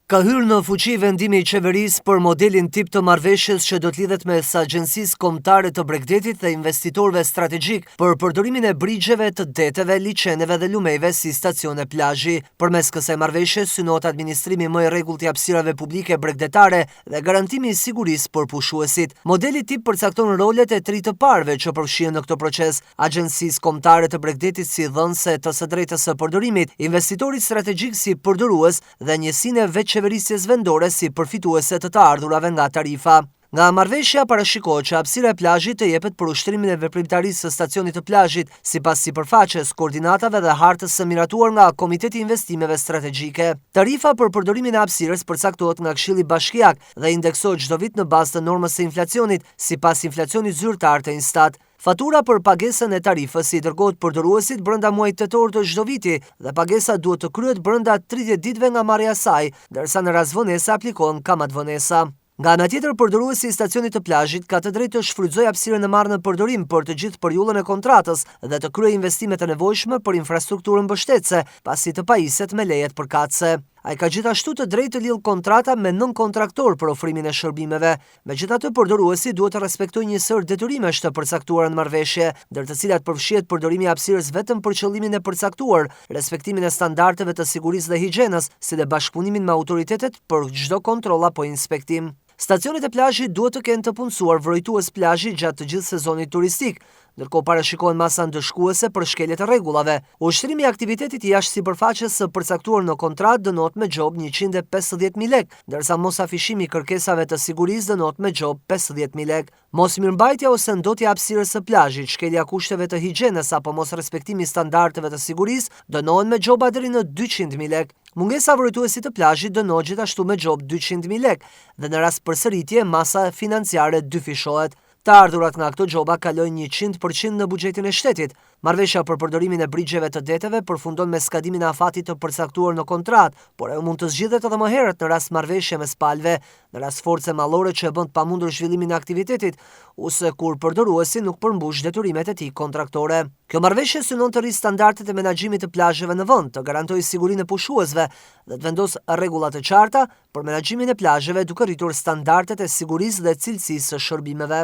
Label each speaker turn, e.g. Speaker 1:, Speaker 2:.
Speaker 1: Ka hyrë në fuqi vendimi i qeverisë për modelin tip të marrëveshjes që do të lidhet mes Agjencisë Kombëtare të Bregdetit dhe investitorëve strategjik për përdorimin e brigjeve të deteve, liçeneve dhe lumejve si stacione plazhi. Përmes kësaj marrëveshje synohet administrimi më i rregullt i hapësirave publike bregdetare dhe garantimi i sigurisë për pushuesit. Modeli tip përcakton rolet e tri të parëve që përfshihen në këtë proces: Agjencisë Kombëtare të Bregdetit si dhënëse të së drejtës së përdorimit, investitorit strategjik si përdorues dhe njësinë e qeverisjes vendore si përfituese të ardhurave nga tarifa. Nga marrëveshja parashikohet që hapësira e plazhit të jepet për ushtrimin e veprimtarisë së stacionit të plazhit, sipas sipërfaqes, koordinatave dhe hartës së miratuar nga Komiteti i Investimeve Strategjike. Tarifa për përdorimin e hapësirës përcaktohet nga Këshilli Bashkiak dhe indeksohet çdo vit në bazë të normës së inflacionit, sipas inflacionit zyrtar të Instat. Fatura për pagesën e tarifës i dërgohet përdoruesit brenda muajit tetor të çdo viti dhe pagesa duhet të kryhet brenda 30 ditëve nga marrja e saj, ndërsa në rast vonese aplikohen kamatvonesa. Nga ana tjetër, përdoruesi i stacionit të plazhit ka të drejtë të shfrytëzojë hapësirën e marrë në përdorim për të gjithë periudhën e kontratës dhe të kryejë investimet e nevojshme për infrastrukturën mbështetëse, pasi të pajiset me lejet përkatëse. Ai ka gjithashtu të drejtë të lidhë kontrata me nën-kontraktor për ofrimin e shërbimeve. Megjithatë, përdoruesi duhet të respektojë një sër detyrimesh të përcaktuara në marrëveshje, ndër të cilat përfshihet përdorimi i hapësirës vetëm për qëllimin e përcaktuar, respektimin e standardeve të sigurisë dhe higjienës, si dhe bashkëpunimin me autoritetet për çdo kontroll apo inspektim. Stacionet e plazhit duhet të kenë të punësuar vrojtues plazhi gjatë të gjithë sezonit turistik, ndërkohë parashikohen masa ndëshkuese për shkeljet e rregullave. Ushtrimi i aktivitetit jashtë sipërfaqes së përcaktuar në kontratë dënohet me gjobë 150.000 lekë, ndërsa mos afishimi i kërkesave të sigurisë dënohet me gjobë 50.000 lekë. Mos mirëmbajtja ose ndotja e hapësirës së plazhit, shkelja kushteve të higjienës apo mos respektimi i standardeve të sigurisë dënohen me gjoba deri në 200.000 lekë. Mungesa vrojtuesit të plazhit dënohet gjithashtu me gjobë 200.000 lekë dhe në rast përsëritje masa financiare dyfishohet. Të ardhurat nga këto gjoba kalojnë 100% në buxhetin e shtetit. Marrëveshja për përdorimin e brigjeve të deteve përfundon me skadimin e afatit të përcaktuar në kontratë, por ajo mund të zgjidhet edhe më herët në rast marrëveshje mes palëve, në rast force mallore që e bën të pamundur zhvillimin e aktivitetit, ose kur përdoruesi nuk përmbush detyrimet e tij kontraktore. Kjo marrëveshje synon të rrisë standardet e menaxhimit të plazheve në vend, të garantojë sigurinë e pushuesve dhe të vendosë rregulla të qarta për menaxhimin e plazheve duke rritur standardet e sigurisë dhe cilësisë së shërbimeve.